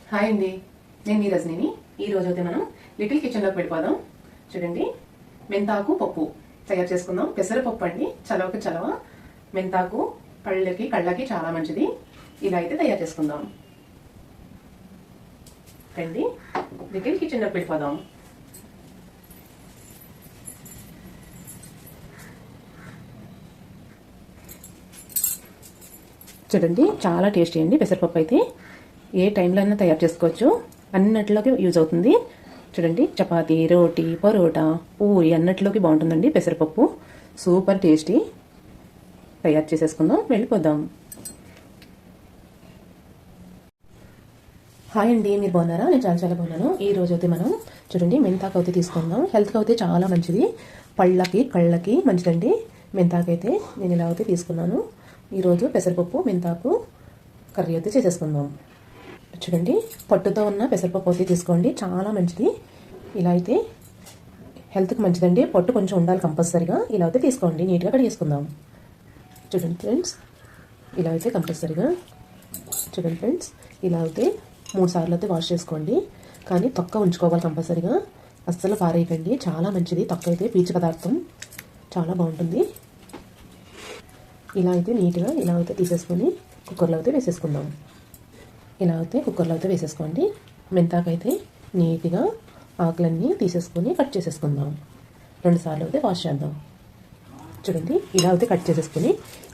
Hi అండి, నేను మీ రజనీని. ఈరోజు అయితే మనం లిటిల్ కిచెన్లోకి వెళ్ళిపోదాం. చూడండి, మెంతాకు పప్పు తయారు చేసుకుందాం. పెసరపప్పు అండి, చలవకి చలవ. మెంతాకు కళ్ళకి చాలా మంచిది. ఇలా అయితే తయారు చేసుకుందాం. రండి, లిటిల్ కిచెన్లోకి వెళ్ళిపోదాం. చూడండి, చాలా టేస్టీ అండి పెసరపప్పు అయితే. ఏ టైంలో అయినా తయారు చేసుకోవచ్చు, అన్నట్లోకి యూజ్ అవుతుంది. చూడండి, చపాతీ, రోటీ, పరోటా, పూరి అన్నట్లోకి బాగుంటుందండి పెసరపప్పు. Super tasty. తయారు చేసేసుకుందాం, వెళ్ళిపోదాం. హాయ్ అండి, మీరు బాగున్నారా? నేను చాలా బాగున్నాను. ఈ రోజు అయితే మనం చూడండి మెంతాకు అయితే తీసుకుందాం. హెల్త్కి అయితే చాలా మంచిది, కళ్ళకి మంచిదండి. మెంతాకు అయితే నేను ఇలా అయితే తీసుకున్నాను. ఈరోజు పెసరపప్పు మెంతాకు కర్రీ అయితే చేసేసుకుందాం. చూడండి, పట్టుతో ఉన్న పెసరపప్పు అయితే తీసుకోండి, చాలా మంచిది. ఇలా అయితే హెల్త్కి మంచిదండి. పట్టు కొంచెం ఉండాలి కంపల్సరీగా. ఇలా అయితే తీసుకోండి, నీట్గా కడిగేసుకుందాం. చూడండి ఫ్రెండ్స్, ఇలా అయితే కంపల్సరీగా చూడండి ఫ్రెండ్స్, ఇలా అయితే 3 సార్లు అయితే వాష్ చేసుకోండి. కానీ తొక్క ఉంచుకోవాలి కంపల్సరీగా, అస్సలు పారేయకండి. చాలా మంచిది తొక్క అయితే, పీచు పదార్థం చాలా బాగుంటుంది. ఇలా అయితే నీట్గా ఇలా అయితే తీసేసుకొని కుక్కర్లో అయితే వేసేసుకుందాం. ఇలా అయితే కుక్కర్లో అయితే వేసేసుకోండి. మెంతాకు అయితే నీట్గా ఆకులన్నీ తీసేసుకొని కట్ చేసేసుకుందాం. 2 సార్లు అయితే వాష్ చేద్దాం. చూడండి, ఇలా అయితే కట్ చేసేసుకొని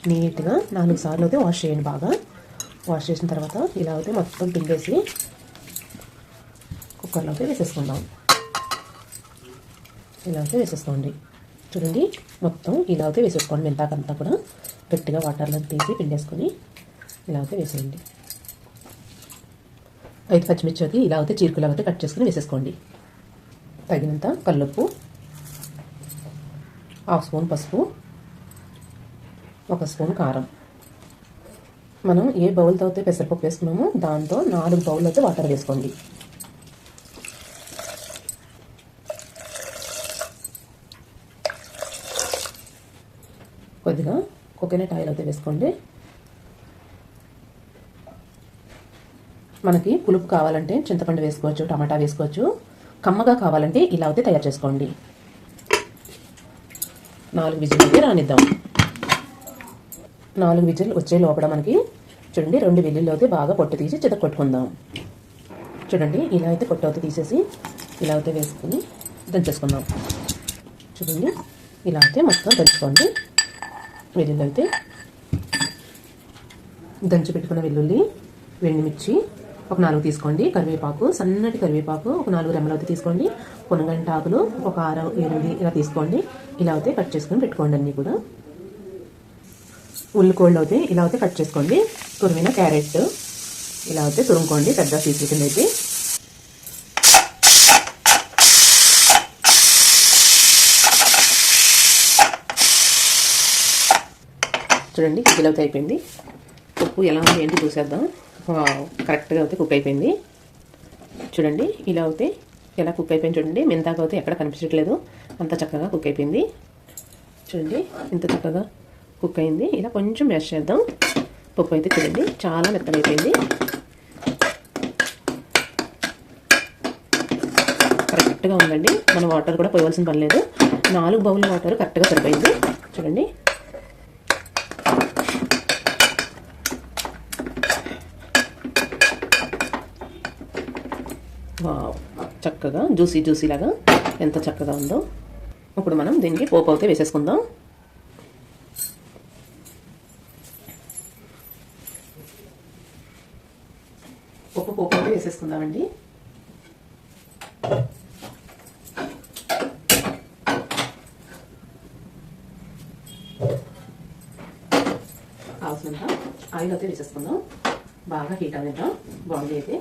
నీట్గా 4 సార్లు అయితే వాష్ చేయండి. బాగా వాష్ చేసిన తర్వాత ఇలా అయితే మొత్తం పిండేసి కుక్కర్లో అయితే వేసేసుకుందాం. ఇలా అయితే వేసేసుకోండి. చూడండి, మొత్తం ఇలా అయితే వేసేసుకోండి. మెంతాకంతా కూడా గట్టిగా వాటర్లో తీసి పిండేసుకొని ఇలా అయితే వేసేయండి. 5 పచ్చిమిర్చి అయితే ఇలా అయితే చీరకులా అయితే కట్ చేసుకుని వేసేసుకోండి. తగినంత కల్లుప్పు, 1/2 స్పూన్ పసుపు, 1 స్పూన్ కారం. మనం ఏ బౌల్తో అయితే పెసరపప్పు వేసుకున్నామో దాంతో 4 బౌల్ అయితే వాటర్ వేసుకోండి. కొద్దిగా కోకోనట్ ఆయిల్ అయితే వేసుకోండి. మనకి పులుపు కావాలంటే చింతపండు వేసుకోవచ్చు, టమాటా వేసుకోవచ్చు. కమ్మగా కావాలంటే ఇలా అయితే తయారు చేసుకోండి. 4 విజిల్ అయితే రానిద్దాం. 4 విజిల్ వచ్చే లోపల మనకి చూడండి 2 వెల్లుల్లి అయితే బాగా పొట్టు తీసి చితకొట్టుకుందాం. చూడండి, ఇలా అయితే పొట్టు అయితే తీసేసి ఇలా అయితే వేసుకుని దంచేసుకుందాం. చూడండి, ఇలా అయితే మొత్తం దంచుకోండి. వెల్లుల్లి అయితే దంచి పెట్టుకున్న వెల్లుల్లి, ఎండుమిర్చి ఒక 4 తీసుకోండి. కరివేపాకు, సన్నటి కరివేపాకు ఒక 4 రెమ్మలు అయితే తీసుకోండి. పొనగంటి ఆకులు ఒక 6, 8 ఇలా తీసుకోండి. ఇలా అయితే కట్ చేసుకొని పెట్టుకోండి. అన్నీ కూడా ఉల్లికోళ్ళు అయితే ఇలా అయితే కట్ చేసుకోండి. తురిమిన క్యారెట్ ఇలా అయితే తురుముకోండి, పెద్ద పీసుల కింద అయితే. చూడండి, ఇలా అయితే అయిపోయింది. ఉప్పు ఎలా ఉంది ఏంటి చూసేద్దాం. కరెక్ట్గా అయితే కుక్ అయిపోయింది. చూడండి, ఇలా అయితే ఎలా కుక్ అయిపోయింది. చూడండి, మెంతాకు అయితే ఎక్కడ కనిపించట్లేదు, అంత చక్కగా కుక్ అయిపోయింది. చూడండి, ఇంత చక్కగా కుక్ అయింది. ఇలా కొంచెం మ్యాష్ చేద్దాం. పప్పు అయితే చూడండి చాలా మెత్తగా అయిపోయింది. కరెక్ట్గా ఉందండి. మనం వాటర్ కూడా పోయవలసిన పని లేదు. 4 బౌల్ వాటర్ కరెక్ట్గా సరిపోయింది. చూడండి, చక్కగా జ్యూసీ లాగా ఎంత చక్కగా ఉందో. ఇప్పుడు మనం దీనికి పోపు అయితే వేసేసుకుందాం. పోపు అయితే వేసేసుకుందామండి. కావాల్సినంత ఆయిల్ అయితే వేసేసుకుందాం. బాగా హీట్ అనేద్దాం బాగుంది అయితే.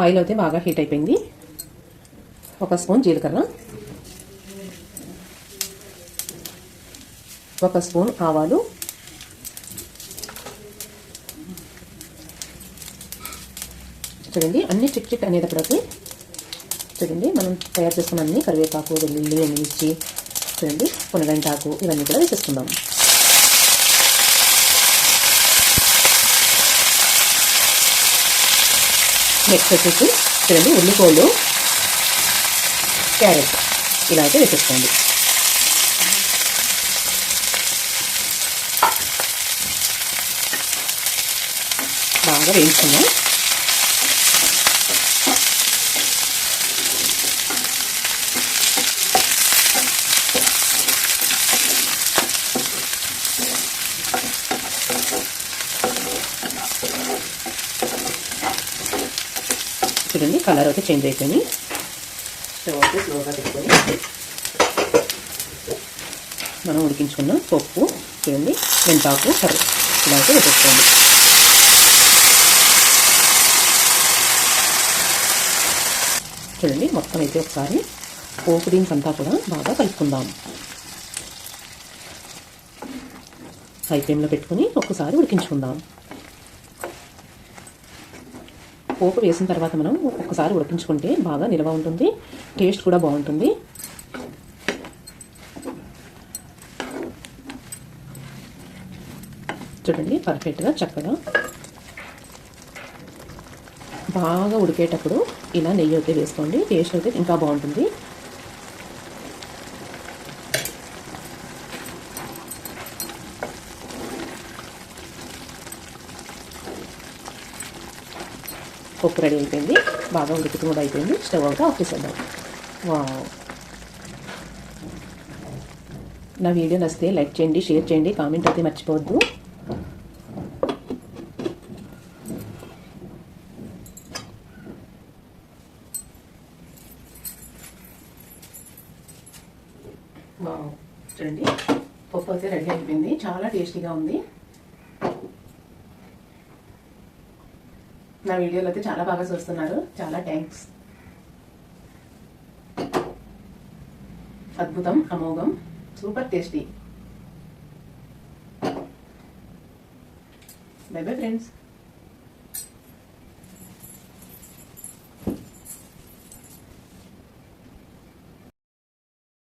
ఆయిల్ అయితే బాగా హీట్ అయిపోయింది. 1 స్పూన్ జీలకర్ర, 1 స్పూన్ ఆవాలు, చూడండి అన్ని చిక్ చిక్ అనేటప్పటికి చూడండి మనం తయారు చేసుకున్న అన్ని కరివేపాకు, వెల్లుల్లి, ఎండుమిర్చి, చూడండి పొనగంటాకు ఇవన్నీ కూడా వేసేసుకుందాం. నెక్స్ట్ వచ్చేసి చూడండి ఉల్లిపాయలు, క్యారెట్ ఇలా అయితే వేసేసుకోండి. బాగా వేయించుకుందాం. చూడండి కలర్ అయితే చేంజ్ అయిపోయింది. స్టవ్ అయితే స్లోగా పెట్టుకొని మనం ఉడికించుకున్న పప్పు, చూడండి మెంతాకు, కర్రీ ఇలా అయితే వేసేసుకోండి. చూడండి మొత్తం అయితే ఒకసారి పోపు దీనికంతా కూడా బాగా కలుపుకుందాం. హై ఫ్లేమ్లో పెట్టుకుని ఒక్కసారి ఉడికించుకుందాం. పోపు వేసిన తర్వాత మనం ఒక్కసారి ఉడికించుకుంటే బాగా నిల్వ ఉంటుంది, టేస్ట్ కూడా బాగుంటుంది. చూడండి పర్ఫెక్ట్గా చక్కగా బాగా ఉడికేటప్పుడు ఇలా నెయ్యి అయితే వేసుకోండి, టేస్ట్ అయితే ఇంకా బాగుంటుంది. పప్పు రెడీ అయిపోయింది, బాగా ఉడుకుతూ కూడా అయిపోయింది. స్టవ్ అవుతా ఆఫ్ చేసేద్దాం. వావ్, నా వీడియో నచ్చితే లైక్ చేయండి, షేర్ చేయండి, కామెంట్ అయితే మర్చిపోవద్దు. వావ్, చూడండి పప్పు అయితే రెడీ అయిపోయింది, చాలా టేస్టీగా ఉంది. నా వీడియోలో అయితే చాలా బాగా చూస్తున్నారు, చాలా థ్యాంక్స్. అద్భుతం, అమోఘం, super tasty. Bye bye friends.